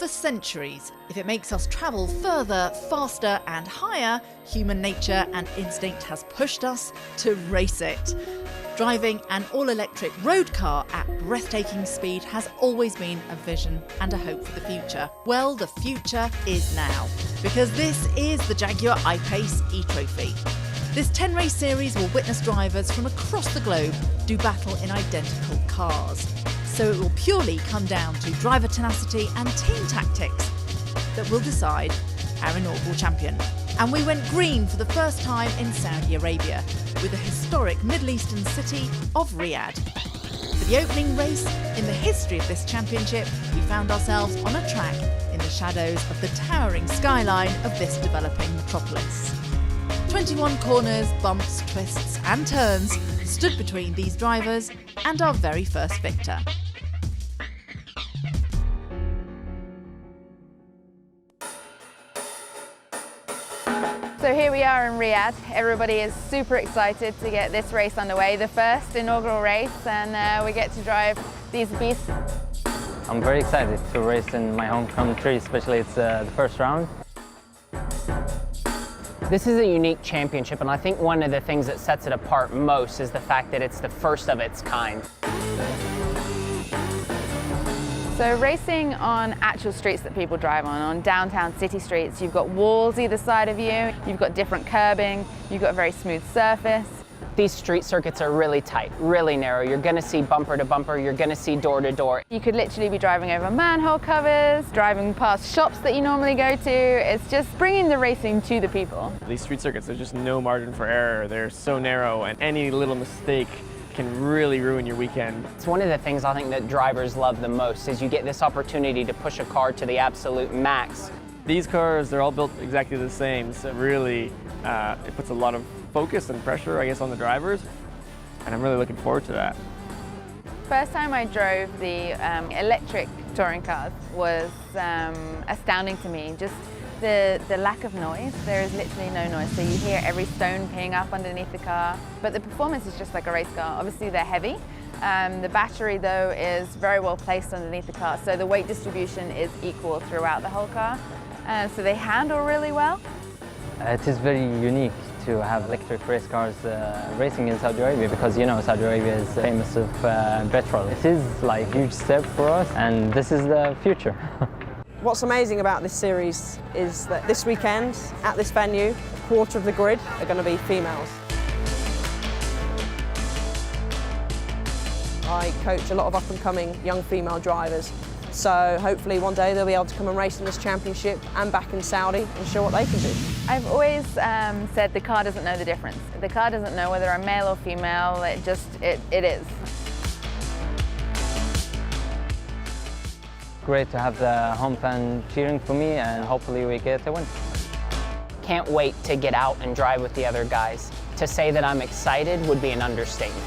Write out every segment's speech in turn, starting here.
For centuries, if it makes us travel further, faster and higher, human nature and instinct has pushed us to race it. Driving an all-electric road car at breathtaking speed has always been a vision and a hope for the future. Well, the future is now, because this is the Jaguar I-Pace eTROPHY. This 10-race series will witness drivers from across the globe do battle in identical cars. So it will purely come down to driver tenacity and team tactics that will decide our inaugural champion. And we went green for the first time in Saudi Arabia with the historic Middle Eastern city of Riyadh. For the opening race in the history of this championship, we found ourselves on a track in the shadows of the towering skyline of this developing metropolis. 21 corners, bumps, twists and turns stood between these drivers and our very first victor. So here we are in Riyadh. Everybody is super excited to get this race underway, the first inaugural race, and we get to drive these beasts. I'm very excited to race in my home country, especially it's the first round. This is a unique championship, and I think one of the things that sets it apart most is the fact that it's the first of its kind. So racing on actual streets that people drive on downtown city streets, you've got walls either side of you, you've got different curbing, you've got a very smooth surface. These street circuits are really tight, really narrow. You're going to see bumper to bumper, you're going to see door to door. You could literally be driving over manhole covers, driving past shops that you normally go to. It's just bringing the racing to the people. These street circuits, there's just no margin for error. They're so narrow, and any little mistake can really ruin your weekend. It's one of the things I think that drivers love the most is you get this opportunity to push a car to the absolute max. These cars, they're all built exactly the same, so really it puts a lot of focus and pressure, I guess, on the drivers, and I'm really looking forward to that. First time I drove the electric touring cars was astounding to me. Just the lack of noise. There is literally no noise, so you hear every stone ping up underneath the car. But the performance is just like a race car. Obviously they're heavy. The battery though is very well placed underneath the car, so the weight distribution is equal throughout the whole car. So they handle really well. It is very unique to have electric race cars racing in Saudi Arabia, because you know Saudi Arabia is famous of petrol. It is like a huge step for us, and this is the future. What's amazing about this series is that this weekend at this venue, a quarter of the grid are going to be females. I coach a lot of up-and-coming young female drivers, so hopefully one day they'll be able to come and race in this championship and back in Saudi and show what they can do. I've always said the car doesn't know the difference. The car doesn't know whether I'm male or female, it is. Great to have the home fan cheering for me, and hopefully we get a win. Can't wait to get out and drive with the other guys. To say that I'm excited would be an understatement.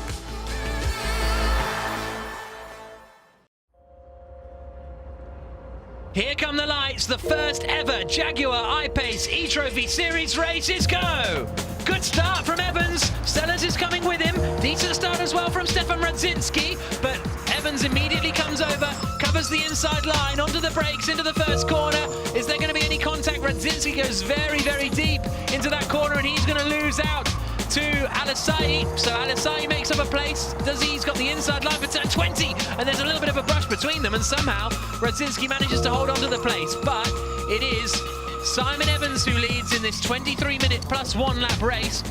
Here come the lights, the first ever Jaguar I-Pace eTROPHY Series races go! Good start from Evans, Sellers is coming with him, decent start as well from Stefan Radzinski, but Evans immediately comes over, covers the inside line, onto the brakes, into the first corner. Is there going to be any contact? Radzinski goes very, very deep into that corner, and he's going to lose out to Alisai. So Alisai makes up a place. He's got the inside line for turn 20, and there's a little bit of a brush between them, and somehow Radzinski manages to hold on to the place. But it is Simon Evans who leads in this 23-minute plus 1-lap race.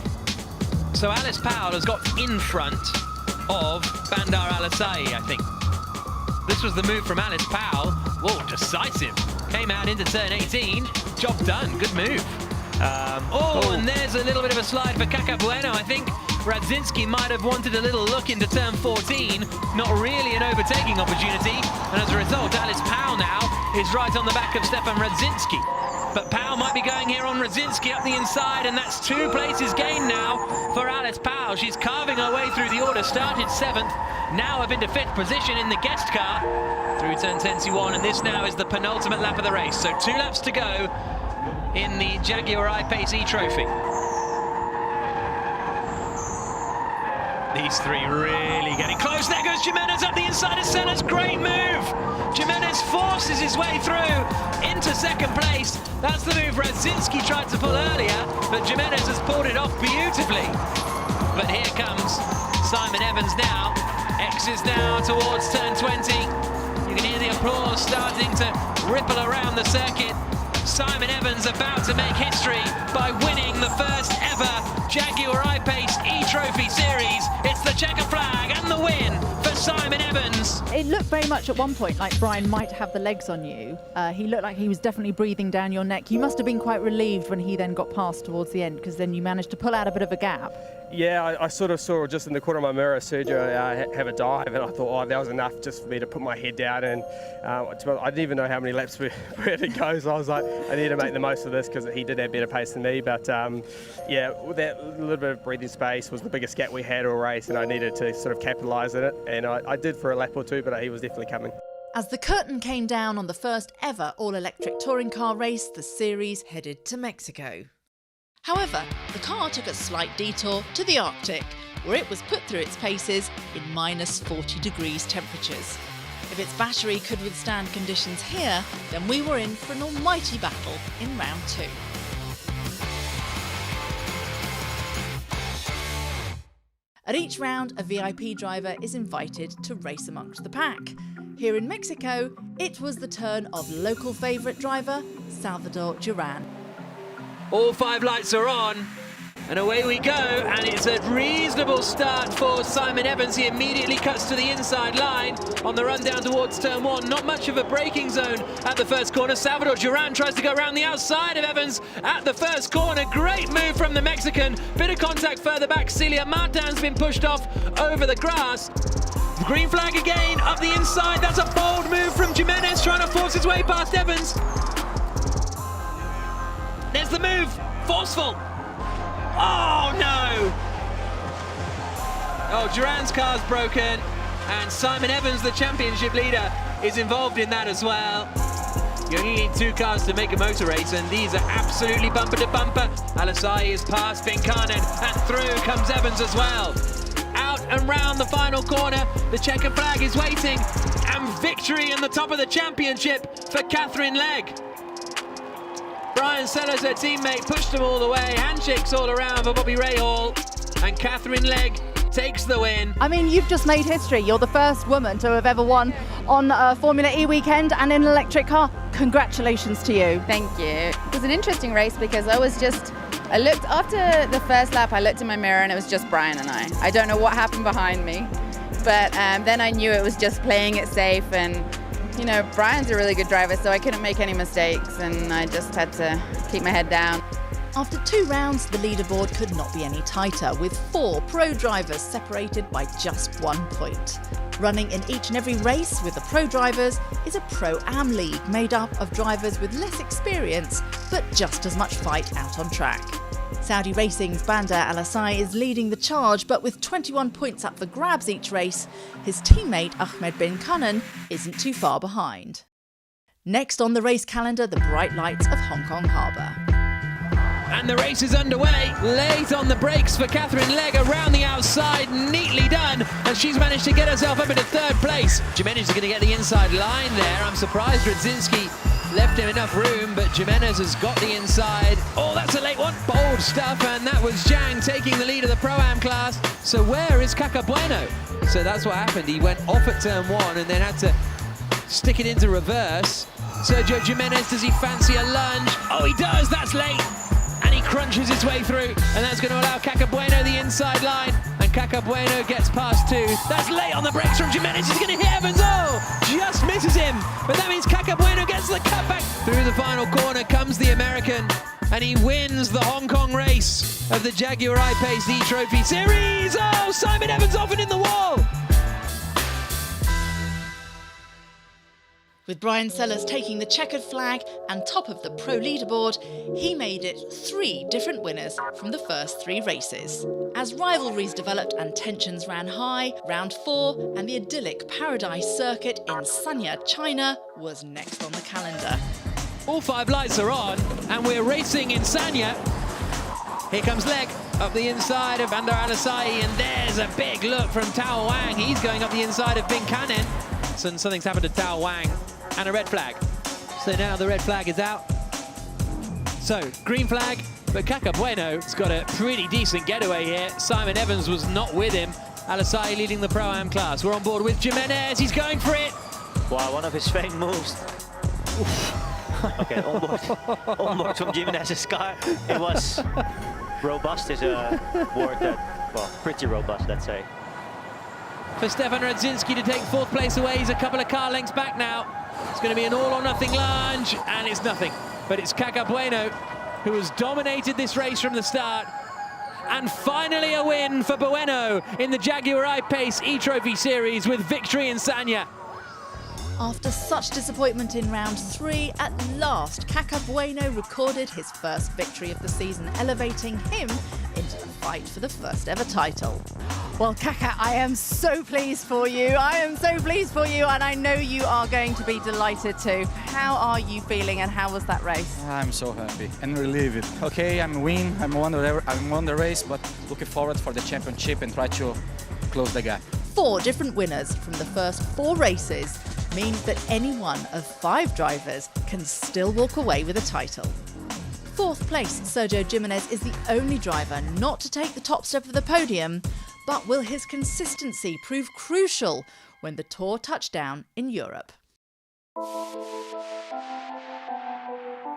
So Alice Powell has got in front of Bandar Alisai, I think. This was the move from Alice Powell. Whoa, decisive. Came out into turn 18. Job done, good move. And there's a little bit of a slide for Kaka Bueno. I think Radzinski might have wanted a little look into turn 14. Not really an overtaking opportunity. And as a result, Alice Powell now is right on the back of Stefan Radzinski. But Powell might be going here on Radzinski up the inside, and that's 2 places gained now for Alice Powell. She's carving her way through the order, started 7th, now up into 5th position in the guest car through turn 21, and this now is the penultimate lap of the race. So 2 laps to go in the Jaguar I-Pace eTROPHY. These three really getting close. There goes Jimenez up the inside of Senna's. Great move. Jimenez forces his way through into second place. That's the move Radzinski tried to pull earlier, but Jimenez has pulled it off beautifully. But here comes Simon Evans now. Exes now towards turn 20. You can hear the applause starting to ripple around the circuit. Simon Evans about to make history by winning the first ever Jaguar I-Pace eTROPHY Series. It's the checker flag and the win for Simon Evans. It looked very much at one point like Brian might have the legs on you. He looked like he was definitely breathing down your neck. You must have been quite relieved when he then got past towards the end, because then you managed to pull out a bit of a gap. Yeah, I sort of saw just in the corner of my mirror Sergio have a dive, and I thought, oh, that was enough just for me to put my head down. And I didn't even know how many laps we had to go, so I was like, I need to make the most of this because he did have better pace than me. But yeah, that little bit of breathing space was the biggest gap we had all race, and I needed to sort of capitalise on it. And I did for a lap or two, but he was definitely coming. As the curtain came down on the first ever all-electric touring car race, the series headed to Mexico. However, the car took a slight detour to the Arctic, where it was put through its paces in -40 degrees temperatures. If its battery could withstand conditions here, then we were in for an almighty battle in round 2. At each round, a VIP driver is invited to race amongst the pack. Here in Mexico, it was the turn of local favourite driver, Salvador Duran. All 5 lights are on, and away we go, and it's a reasonable start for Simon Evans. He immediately cuts to the inside line on the run down towards turn 1. Not much of a braking zone at the first corner. Salvador Duran tries to go around the outside of Evans at the first corner. Great move from the Mexican. Bit of contact further back. Celia Martin's been pushed off over the grass. Green flag again, up the inside. That's a bold move from Jimenez, trying to force his way past Evans. There's the move, forceful. Oh no! Oh, Duran's car's broken, and Simon Evans, the championship leader, is involved in that as well. You only need 2 cars to make a motor race, and these are absolutely bumper to bumper. Alasai is past Vinkanen, and through comes Evans as well. Out and round the final corner, the checker flag is waiting, and victory in the top of the championship for Catherine Legg. Brian Sellers, her teammate, pushed them all the way. Handshakes all around for Bobby Rahal, and Catherine Legg takes the win. I mean, you've just made history. You're the first woman to have ever won on a Formula E weekend and in an electric car. Congratulations to you. Thank you. It was an interesting race because I looked after the first lap, I looked in my mirror and it was just Brian and I. I don't know what happened behind me, but then I knew it was just playing it safe, and you know, Brian's a really good driver, so I couldn't make any mistakes, and I just had to keep my head down. After 2 rounds, the leaderboard could not be any tighter, with 4 pro drivers separated by just 1 point. Running in each and every race with the pro drivers is a Pro-Am league made up of drivers with less experience, but just as much fight out on track. Saudi Racing's Bandar Alasai is leading the charge, but with 21 points up for grabs each race, his teammate Ahmed bin Kanan isn't too far behind. Next on the race calendar, the bright lights of Hong Kong Harbour. And the race is underway. Late on the brakes for Catherine Legg, around the outside, neatly done, and she's managed to get herself up into 3rd place. Jimenez is going to get the inside line there. I'm surprised Radzinski left him enough room, but Jimenez has got the inside. Oh, that's a late one. Bold stuff, and that was Zhang taking the lead of the Pro-Am class. So where is Caca Bueno? So that's what happened. He went off at turn 1 and then had to stick it into reverse. Sergio Jimenez, does he fancy a lunge? Oh, he does. That's late. And he crunches his way through, and that's going to allow Caca Bueno the inside line, and Caca Bueno gets past 2. That's late on the brakes from Jimenez. He's going to hit Evans. Oh, just misses him, but that means Caca Bueno gets the cutback. Through the final corner comes the American, and he wins the Hong Kong race of the Jaguar I-Pace eTROPHY Series. Oh, Simon Evans off and in the wall. With Brian Sellers taking the checkered flag and top of the pro leaderboard, he made it 3 different winners from the first 3 races. As rivalries developed and tensions ran high, round 4 and the idyllic Paradise Circuit in Sanya, China was next on the calendar. All 5 lights are on, and we're racing in Sanya. Here comes Legg. up the inside of Bandar Al-Asai, and there's a big look from Tao Wang. He's going up the inside of Bin Kanin. So something's happened to Tao Wang, and a red flag. So now the red flag is out. So, green flag, but Kaka Bueno's got a pretty decent getaway here. Simon Evans was not with him. Al-Asai leading the Pro-Am class. We're on board with Jimenez, he's going for it. Wow, one of his faint moves. Okay, on board from Jimenez's car. It was robust is a word that, well, pretty robust, let's say. For Stefan Radzinski to take fourth place away, he's a couple of car lengths back now. It's going to be an all-or-nothing lunge, and it's nothing. But it's Kaka Bueno who has dominated this race from the start. And finally a win for Bueno in the Jaguar I-Pace eTROPHY Series with victory in Sanya. After such disappointment in round 3, at last Kaka Bueno recorded his first victory of the season, elevating him into the fight for the first ever title. Well, Kaka, I am so pleased for you. I am so pleased for you, and I know you are going to be delighted too. How are you feeling, and how was that race? I'm so happy and relieved. Okay, I'm won the race, but looking forward for the championship and try to close the gap. 4 different winners from the first 4 races means that any one of 5 drivers can still walk away with a title. 4th place, Sergio Jimenez is the only driver not to take the top step of the podium, but will his consistency prove crucial when the Tour touch down in Europe?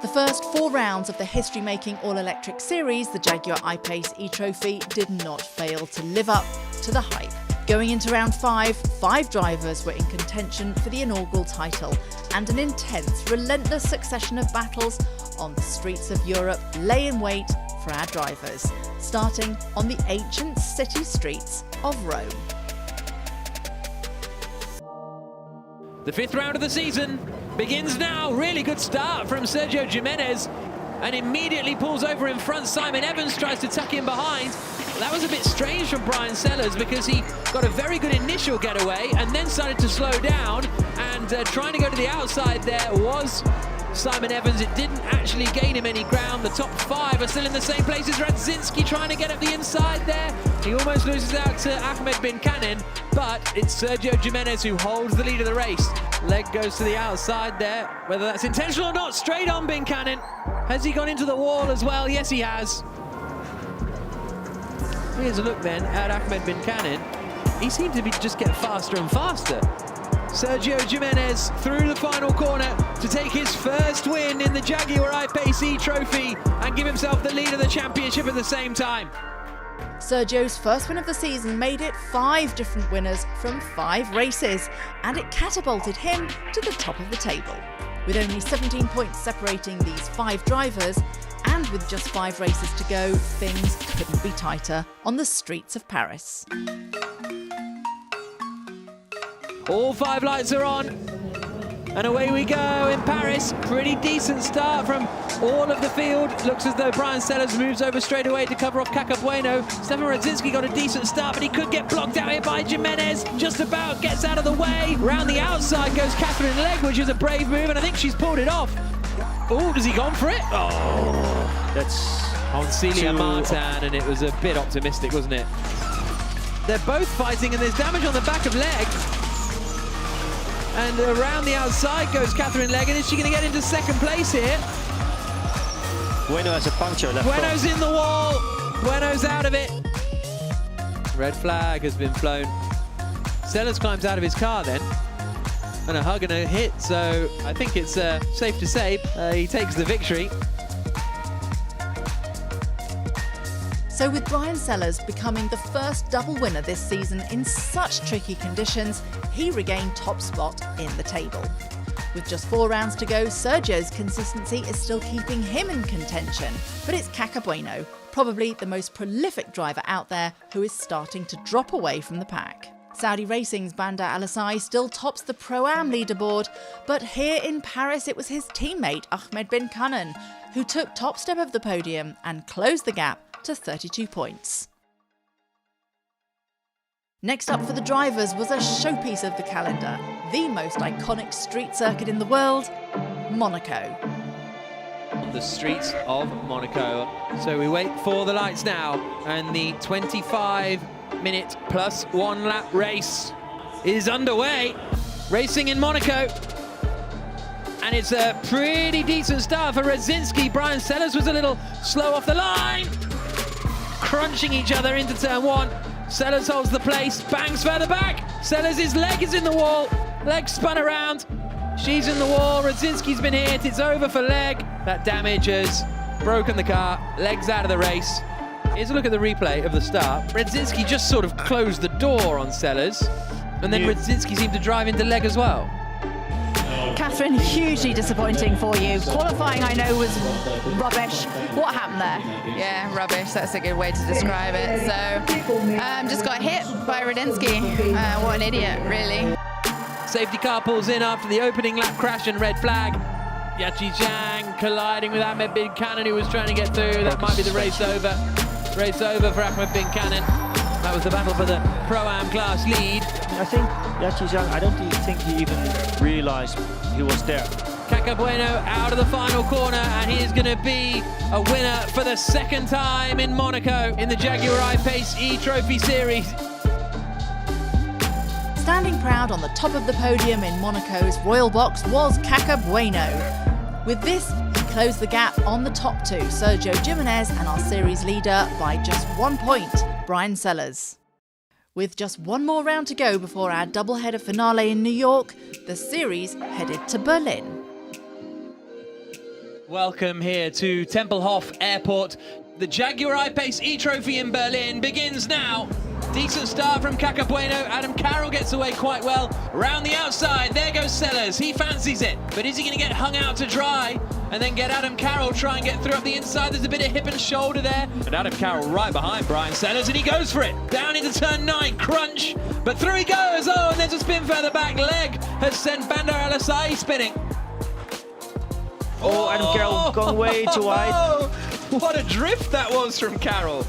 The first 4 rounds of the history-making all-electric series, the Jaguar I-Pace eTROPHY, did not fail to live up to the hype. Going into round 5, 5 drivers were in contention for the inaugural title, and an intense, relentless succession of battles on the streets of Europe lay in wait for our drivers, starting on the ancient city streets of Rome. The 5th round of the season begins now. Really good start from Sergio Jimenez, and immediately pulls over in front. Simon Evans tries to tuck in behind. Well, that was a bit strange from Brian Sellers, because he got a very good initial getaway and then started to slow down, and trying to go to the outside there was Simon Evans. It didn't actually gain him any ground. The top 5 are still in the same place as Radzinski, trying to get up the inside there. He almost loses out to Ahmed Bin Kanin, but it's Sergio Jimenez who holds the lead of the race. Leg goes to the outside there, whether that's intentional or not. Straight on Bin Kanin. Has he gone into the wall as well? Yes, he has. Here's a look then at Ahmed Bin Kanin. He seemed to be just get faster and faster. Sergio Jimenez through the final corner to take his first win in the Jaguar I-Pace eTROPHY and give himself the lead of the championship at the same time. Sergio's first win of the season made it 5 different winners from 5 races, and it catapulted him to the top of the table. With only 17 points separating these 5 drivers, and with just 5 races to go, things couldn't be tighter on the streets of Paris. All 5 lights are on, and away we go in Paris. Pretty decent start from all of the field. Looks as though Brian Sellers moves over straight away to cover off Kaka Bueno. Stefan Radzinski got a decent start, but he could get blocked out here by Jimenez. Just about gets out of the way. Round the outside goes Catherine Legg, which is a brave move, and I think she's pulled it off. Oh, has he gone for it? Oh, That's on Celia Martin, and it was a bit optimistic, wasn't it? They're both fighting, and there's damage on the back of Legg. And around the outside goes Catherine Legg, and is she going to get into 2nd place here? Bueno has a puncture left. Bueno's in the wall. Bueno's out of it. Red flag has been flown. Sellers climbs out of his car then. And a hug and a hit, so I think it's safe to say he takes the victory. So with Brian Sellers becoming the first double winner this season in such tricky conditions, he regained top spot in the table. With just 4 rounds to go, Sergio's consistency is still keeping him in contention. But it's Kaka Bueno, probably the most prolific driver out there, who is starting to drop away from the pack. Saudi Racing's Bandar Al-Asai still tops the Pro-Am leaderboard, but here in Paris it was his teammate Ahmed Bin Kanin who took top step of the podium and closed the gap to 32 points. Next up for the drivers was a showpiece of the calendar, the most iconic street circuit in the world, Monaco. the streets of Monaco. So we wait for the lights now, and the 25-minute plus 1 lap race is underway. Racing in Monaco. And it's a pretty decent start for Radzinski. Brian Sellers was a little slow off the line. Crunching each other into turn 1. Sellers holds the place, bangs further back. Sellers' leg is in the wall. Leg spun around. She's in the wall. Radzinski's been hit. It's over for Leg. That damage has broken the car. Leg's out of the race. Here's a look at the replay of the start. Radzinski just sort of closed the door on Sellers. And then Radzinski seemed to drive into Leg as well. Catherine, hugely disappointing for you. Qualifying, I know, was rubbish. What happened there? Yeah, rubbish. That's a good way to describe it. So, just got hit by Radzinski. What an idiot, really. Safety car pulls in after the opening lap crash and red flag. Yachi Zhang colliding with Ahmed Bin Cannon, who was trying to get through. That might be the race over. Race over for Ahmed Bin Cannon. That was the battle for the Pro-Am class lead. I think Yachi Zhang, I don't think he even realized he was there. Caca Bueno out of the final corner, and he is going to be a winner for the second time in Monaco in the Jaguar I-Pace eTROPHY Series. Standing proud on the top of the podium in Monaco's Royal Box was Caca Bueno. With this, he closed the gap on the top two, Sergio Jimenez and our series leader, by just 1 point, Brian Sellers. With just one more round to go before our doubleheader finale in New York, the series headed to Berlin. Welcome here to Tempelhof Airport. The Jaguar I-Pace eTROPHY in Berlin begins now. Decent start from Caca Bueno. Adam Carroll gets away quite well. Round the outside, there goes Sellers. He fancies it, but is he going to get hung out to dry and then get Adam Carroll try and get through up the inside? There's a bit of hip and shoulder there. And Adam Carroll right behind Brian Sellers, and he goes for it. Down into turn 9, crunch, but through he goes. Oh, and there's a spin further back. Leg has sent Bandar Al-Asai spinning. Oh, Adam Carroll gone way too wide. What a drift that was from Carroll.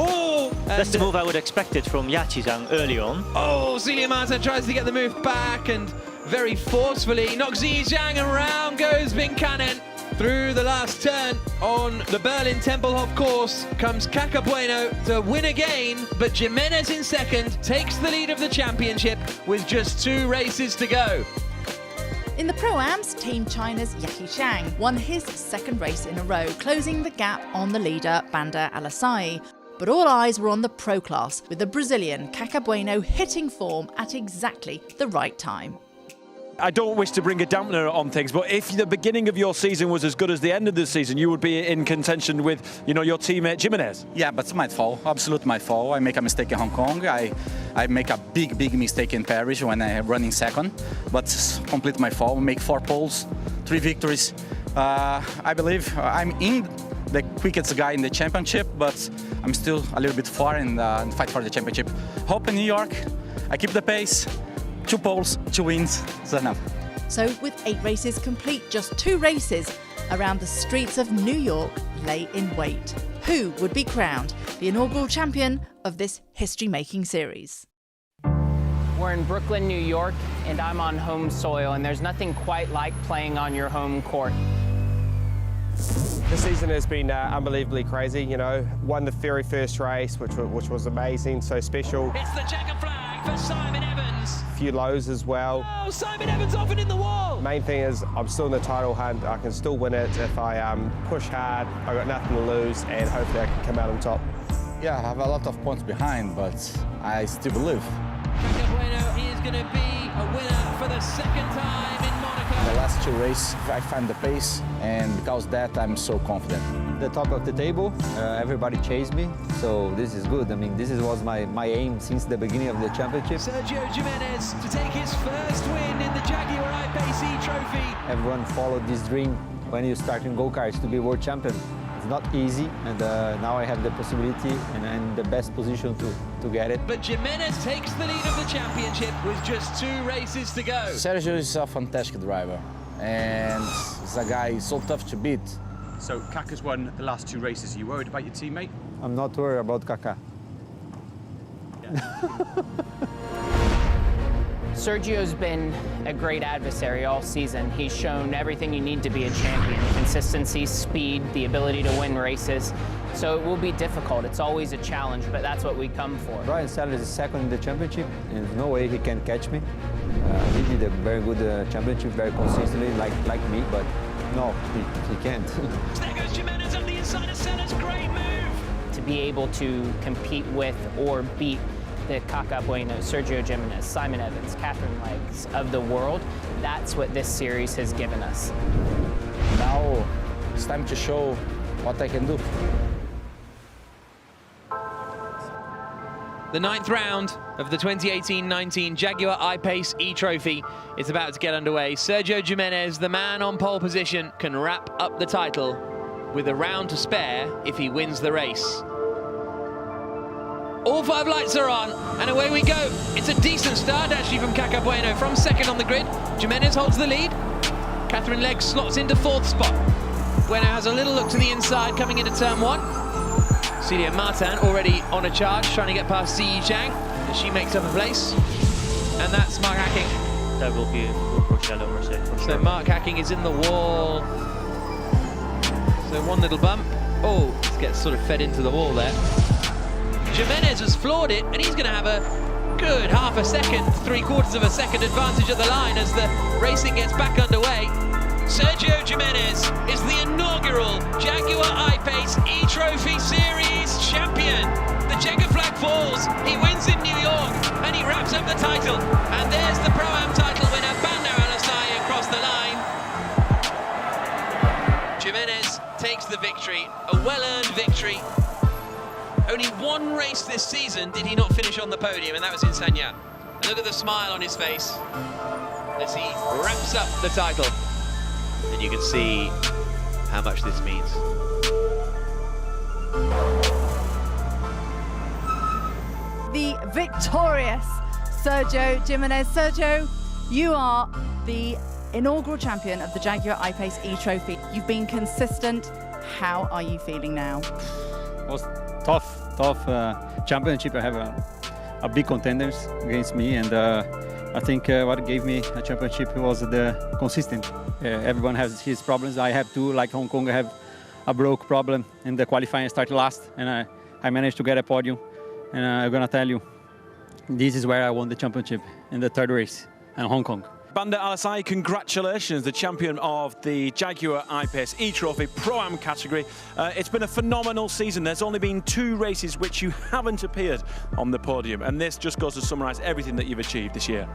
Oh, that's the move I would expect it from Yachi Zhang early on. Oh, Celia Martin tries to get the move back and very forcefully knocks Zhang, and round goes Bin Cannon. Through the last turn on the Berlin Tempelhof course comes Caca Bueno to win again, but Jimenez in second takes the lead of the championship with just 2 races to go. In the Pro-Ams, Team China's Yachi Zhang won his second race in a row, closing the gap on the leader Bandar Al-Asai. But all eyes were on the Pro class, with the Brazilian Caca Bueno hitting form at exactly the right time. I don't wish to bring a dampener on things, but if the beginning of your season was as good as the end of the season, you would be in contention with, your teammate Jimenez. Yeah, but it's my fault. Absolutely my fault. I make a mistake in Hong Kong. I make a big mistake in Paris when I run in second, but it's completely my fault. I make 4 poles, 3 victories. I believe I'm in the quickest guy in the championship, but I'm still a little bit far in the fight for the championship. Hope in New York, I keep the pace. 2 poles, 2 wins, that's enough. So with 8 races complete, just 2 races around the streets of New York lay in wait. Who would be crowned the inaugural champion of this history-making series? We're in Brooklyn, New York, and I'm on home soil, and there's nothing quite like playing on your home court. The season has been unbelievably crazy, Won the very first race, which was amazing, so special. It's the checker flag for Simon Evans. A few lows as well. Oh, Simon Evans off and in the wall. Main thing is I'm still in the title hunt. I can still win it if I push hard. I've got nothing to lose, and hopefully I can come out on top. Yeah, I have a lot of points behind, but I still believe. Caca Bueno is going to be a winner for the second time in Monaco. The last 2 races, I find the pace, and because of that, I'm so confident. The top of the table, everybody chased me, so this is good. I mean, this was my aim since the beginning of the championship. Sergio Jimenez to take his first win in the Jaguar I-Pace eTROPHY. Everyone followed this dream when you start in go-karts to be world champion. It's not easy, and now I have the possibility and I'm in the best position to get it. But Jimenez takes the lead of the championship with just 2 races to go. Sergio is a fantastic driver, and he's a guy so tough to beat. So Caca's won the last 2 races. Are you worried about your teammate? I'm not worried about Caca. Sergio's been a great adversary all season. He's shown everything you need to be a champion. Consistency, speed, the ability to win races. So it will be difficult. It's always a challenge, but that's what we come for. Brian Sellers is second in the championship, and there's no way he can catch me. He did a very good championship, very consistently, like me, but no, he can't. There goes Jimenez on the inside of Sellers, great move! To be able to compete with or beat the Caca Bueno, Sergio Jimenez, Simon Evans, Catherine Leggs of the world, that's what this series has given us. Now it's time to show what I can do. The 9th round of the 2018-19 Jaguar I-Pace eTROPHY is about to get underway. Sergio Jimenez, the man on pole position, can wrap up the title with a round to spare if he wins the race. All 5 lights are on, and away we go. It's a decent start, actually, from Caca Bueno. From second on the grid, Jimenez holds the lead. Catherine Leggs slots into 4th spot. Bueno has a little look to the inside, coming into turn 1. Celia Martin already on a charge, trying to get past Ziyi Zhang, and she makes up a place. And that's Mark Hacking. That will be a good Porcello Mercedes for sure. So Mark Hacking is in the wall. So one little bump. Oh, it gets sort of fed into the wall there. Jimenez has floored it, and he's going to have a good half a second, 3/4 of a second advantage at the line as the racing gets back underway. Sergio Jimenez is the inaugural Jaguar I-Pace eTROPHY Series champion. The Jaguar flag falls, he wins in New York, and he wraps up the title. And there's the Pro-Am title winner, Bandar Al-Assai, across the line. Jimenez takes the victory, a well-earned victory. Only one race this season did he not finish on the podium, and that was in Sanya. And look at the smile on his face as he wraps up the title. And you can see how much this means. The victorious Sergio Jimenez. Sergio, you are the inaugural champion of the Jaguar I-Pace eTROPHY. You've been consistent. How are you feeling now? It was tough championship. I have a big contenders against me, and I think what gave me a championship was the consistent. Everyone has his problems. I have two, like Hong Kong, I have a broke problem in the qualifying. I started last, and I managed to get a podium. And I'm gonna tell you, this is where I won the championship in the 3rd race in Hong Kong. Bandar Al-Assai, congratulations, the champion of the Jaguar I-Pace eTROPHY Pro-Am category. It's been a phenomenal season. There's only been 2 races which you haven't appeared on the podium, and this just goes to summarise everything that you've achieved this year.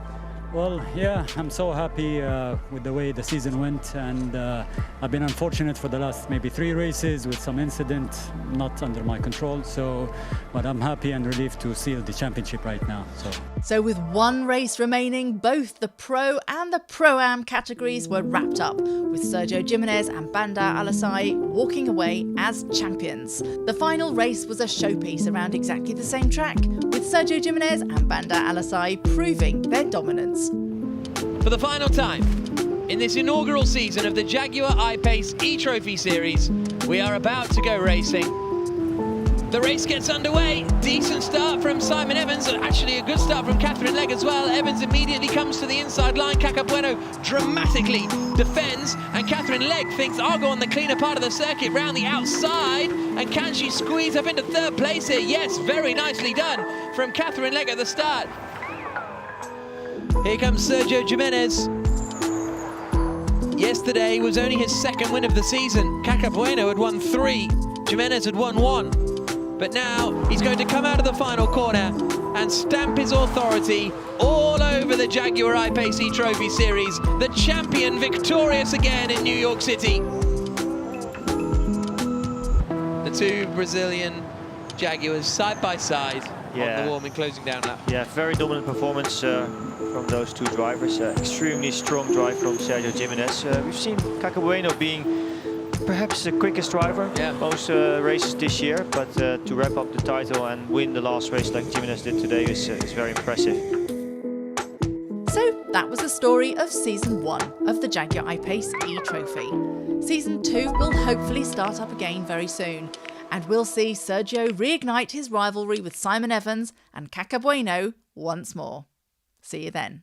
Well, yeah, I'm so happy with the way the season went, and I've been unfortunate for the last maybe 3 races with some incident not under my control. But I'm happy and relieved to seal the championship right now. So with 1 race remaining, both the Pro and the Pro-Am categories were wrapped up, with Sergio Jimenez and Bandar Al-Assai walking away as champions. The final race was a showpiece around exactly the same track, with Sergio Jimenez and Bandar Al-Assai proving their dominance. For the final time, in this inaugural season of the Jaguar I-Pace eTROPHY Series, we are about to go racing. The race gets underway. Decent start from Simon Evans, and actually a good start from Catherine Legg as well. Evans immediately comes to the inside line. Caca Bueno dramatically defends, and Catherine Legg thinks, I'll go on the cleaner part of the circuit round the outside. And can she squeeze up into 3rd place here? Yes, very nicely done from Catherine Legg at the start. Here comes Sergio Jimenez. Yesterday was only his 2nd win of the season. Caca Bueno had won 3. Jimenez had won 1. But now he's going to come out of the final corner and stamp his authority all over the Jaguar I-Pace eTROPHY Series. The champion victorious again in New York City. The 2 Brazilian Jaguars side by side on the warming closing down lap. Yeah, very dominant performance from those 2 drivers. Extremely strong drive from Sergio Jimenez. We've seen Caca Bueno being perhaps the quickest driver most races this year, but to wrap up the title and win the last race like Jimenez did today is very impressive. So that was the story of Season 1 of the Jaguar I-Pace eTROPHY. Season 2 will hopefully start up again very soon, and we'll see Sergio reignite his rivalry with Simon Evans and Caca Bueno once more. See you then.